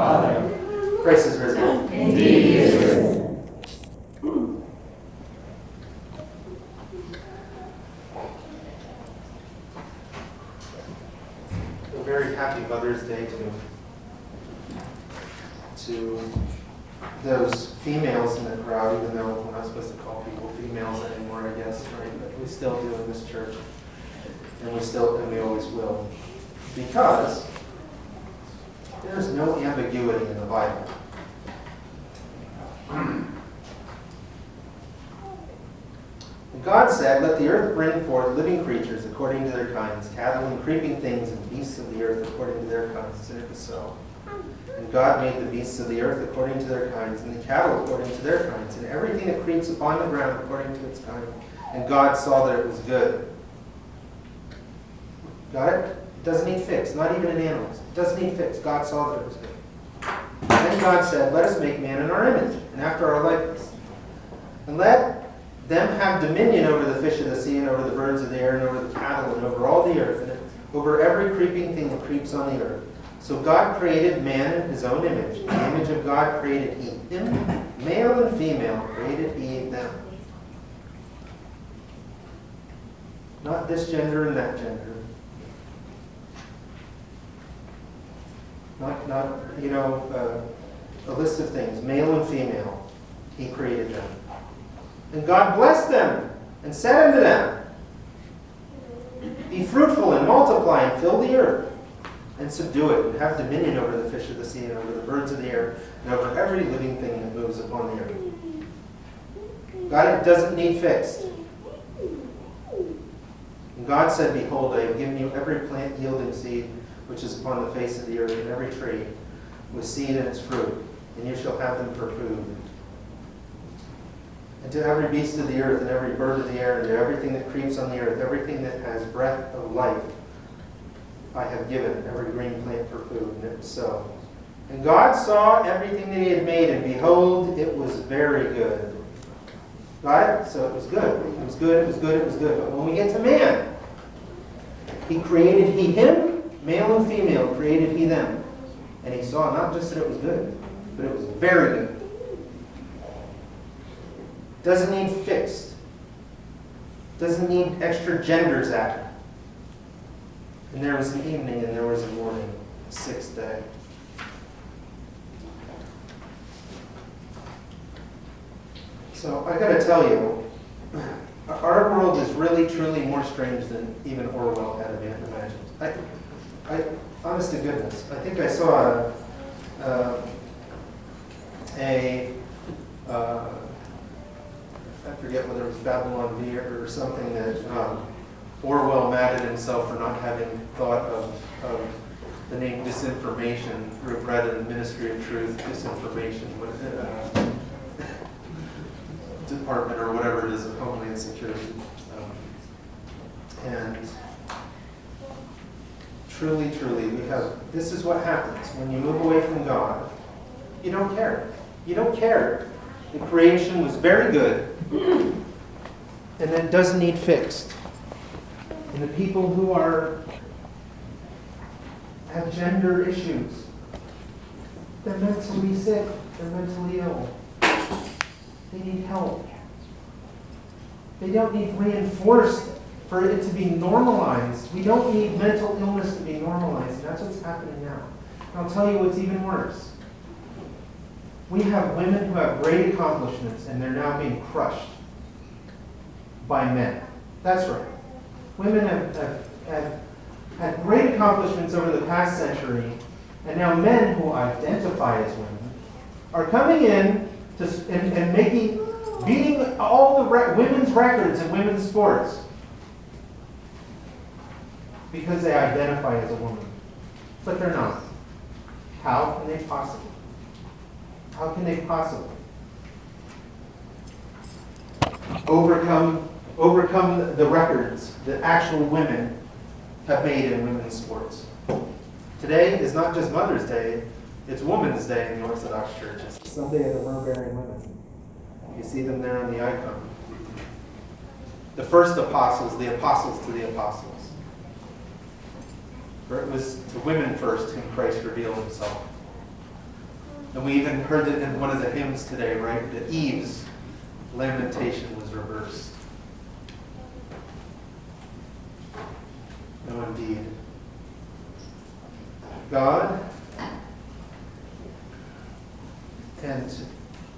Father. Christ is risen. Indeed he is risen. A very happy Mother's Day to those females in the crowd, even though we're not supposed to call people females anymore, I guess, right? But we still do in this church. And we always will. Because there's no ambiguity in the Bible. God said, "Let the earth bring forth living creatures according to their kinds, cattle and creeping things and beasts of the earth according to their kinds." And it was so. And God made the beasts of the earth according to their kinds, and the cattle according to their kinds, and everything that creeps upon the ground according to its kind. And God saw that it was good. Got it? It doesn't need fixed, not even in animals. It doesn't need fixed. God saw that it was good. Then God said, "Let us make man in our image, and after our likeness. And let them have dominion over the fish of the sea, and over the birds of the air, and over the cattle, and over all the earth, and over every creeping thing that creeps on the earth." So God created man in his own image. In the image of God created he him. Male and female created he them. Not this gender and that gender. Not a list of things. Male and female. He created them. And God blessed them and said unto them, "Be fruitful and multiply and fill the earth and subdue it, and have dominion over the fish of the sea and over the birds of the air and over every living thing that moves upon the earth." God doesn't need fixed. And God said, "Behold, I have given you every plant yielding seed which is upon the face of the earth, and every tree with seed in its fruit, and you shall have them for food. And to every beast of the earth, and every bird of the air, and to everything that creeps on the earth, everything that has breath of life, I have given every green plant for food." And it was so. And God saw everything that he had made, and behold, it was very good. Got it? So it was good. It was good, it was good, it was good. But when we get to man, he created he him, male and female created he them. And he saw not just that it was good, but it was very good. Doesn't need fixed. Doesn't need extra genders added. And there was an evening and there was a morning, the sixth day. So I got to tell you, our world is really, truly more strange than even Orwell had imagined. Honest to goodness, I think I saw I forget whether it was Babylon Bee or something that Orwell mad at himself for not having thought of the name disinformation, rather than Ministry of Truth, disinformation department or whatever it is of Homeland Security. And truly, this is what happens when you move away from God. You don't care. You don't care. The creation was very good, and it doesn't need fixed. And the people who have gender issues, they're mentally sick, they're mentally ill. They need help. They don't need reinforced for it to be normalized. We don't need mental illness to be normalized, and that's what's happening now. And I'll tell you what's even worse. We have women who have great accomplishments, and they're now being crushed by men. That's right. Women have had great accomplishments over the past century, and now men who identify as women are coming in and beating all the women's records in women's sports because they identify as a woman. But they're not. How can they possibly? How can they possibly overcome the records that actual women have made in women's sports? Today is not just Mother's Day, it's Women's Day in the Orthodox Church. It's Sunday of the Myrrh Bearing Women. You see them there on the icon. The first apostles, the apostles to the apostles. For it was to women first whom Christ revealed himself. And we even heard it in one of the hymns today, right? That Eve's lamentation was reversed. No, indeed. God, and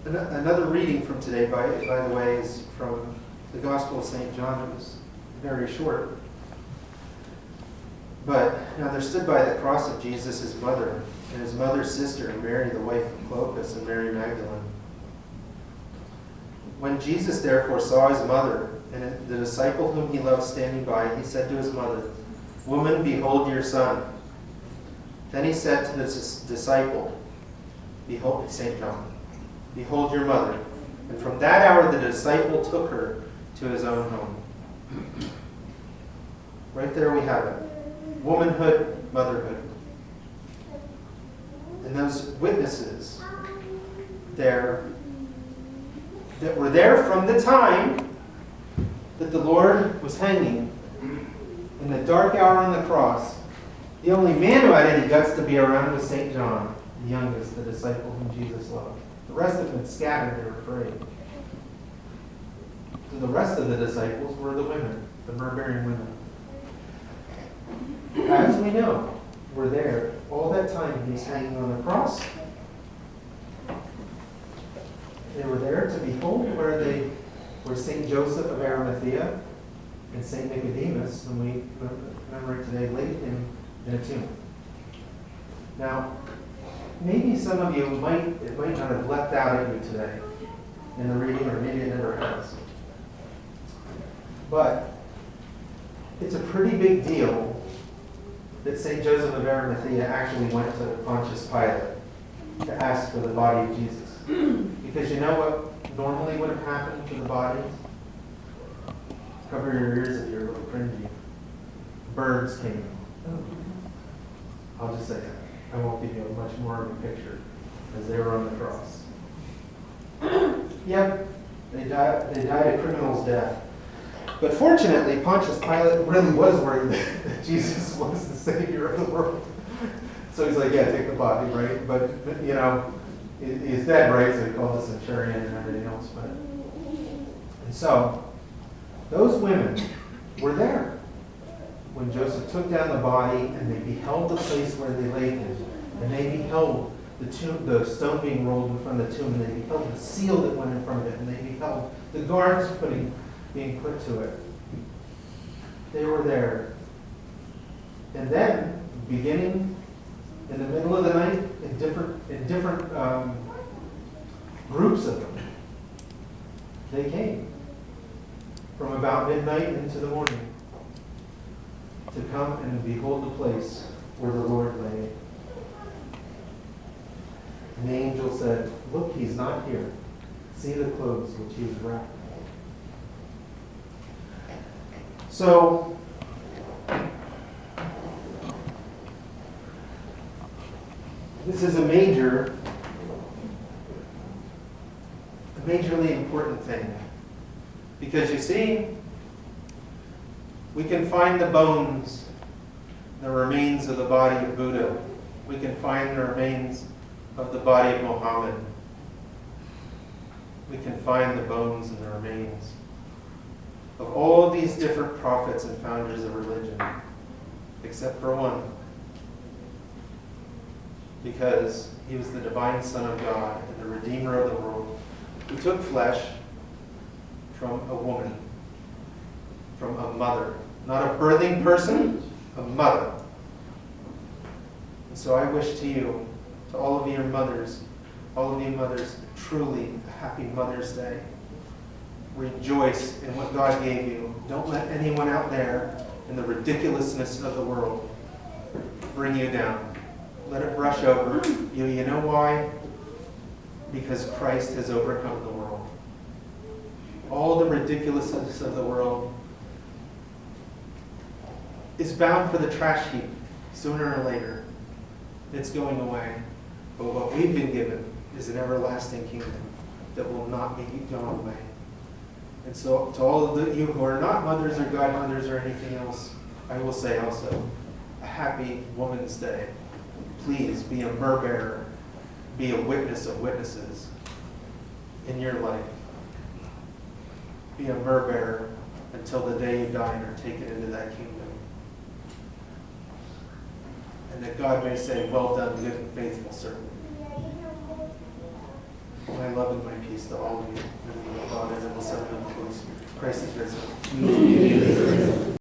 another reading from today, by the way, is from the Gospel of St. John. It was very short. But now there stood by the cross of Jesus his mother, and his mother's sister, and Mary, the wife of Clopas, and Mary Magdalene. When Jesus therefore saw his mother, and the disciple whom he loved standing by, he said to his mother, "Woman, behold your son." Then he said to the disciple, behold, St. John, "Behold your mother." And from that hour the disciple took her to his own home. Right there we have it. Womanhood, motherhood. And those witnesses there that were there from the time that the Lord was hanging in the dark hour on the cross. The only man who had any guts to be around was St. John, the youngest, the disciple whom Jesus loved. The rest of them had scattered, they were afraid. So the rest of the disciples were the women, the myrrh-bearing women. As we know, were there all that time he was hanging on the cross. They were there to behold where St. Joseph of Arimathea and St. Nicodemus, whom we remember today, laid him in a tomb. Now, maybe some of you it might not have leapt out at you today in the reading, or maybe it never has. But it's a pretty big deal that St. Joseph of Arimathea actually went to Pontius Pilate to ask for the body of Jesus. Because you know what normally would have happened to the bodies? Cover your ears if you're a little cringy. Birds came. I'll just say that. I won't give you much more of a picture, as they were on the cross. Yep, they died a criminal's death. But fortunately, Pontius Pilate really was worried that Jesus was the Savior of the world. So he's like, yeah, take the body, right? But, you know, he's dead, right? So he called the centurion and everything else. And so, those women were there when Joseph took down the body, and they beheld the place where they laid him. And they beheld the stone being rolled in front of the tomb, and they beheld the seal that went in front of it, and they beheld the guards being put to it. They were there. And then, beginning in the middle of the night, in different groups of them, they came from about midnight into the morning to come and behold the place where the Lord lay. And the angel said, "Look, he's not here. See the clothes which he was wrapped." So, this is a majorly important thing. Because you see, we can find the bones, the remains of the body of Buddha. We can find the remains of the body of Muhammad. We can find the bones and the remains of all these different prophets and founders of religion, except for one. Because he was the divine Son of God and the Redeemer of the world, who took flesh from a woman, from a mother. Not a birthing person, a mother. And so I wish to you, to all of you mothers, truly a happy Mother's Day. Rejoice in what God gave you. Don't let anyone out there in the ridiculousness of the world bring you down. Let it brush over you. You know why? Because Christ has overcome the world. All the ridiculousness of the world is bound for the trash heap sooner or later. It's going away. But what we've been given is an everlasting kingdom that will not be gone away. And so to all of you who are not mothers or godmothers or anything else, I will say also, a happy Woman's Day. Please be a myrrh bearer. be a witness of witnesses in your life. Be a myrrh bearer until the day you die and are taken into that kingdom. And that God may say, well done, good and faithful servant. My love and my peace to all of you. In the name of God and of the Son and of the Holy Spirit. Christ is risen.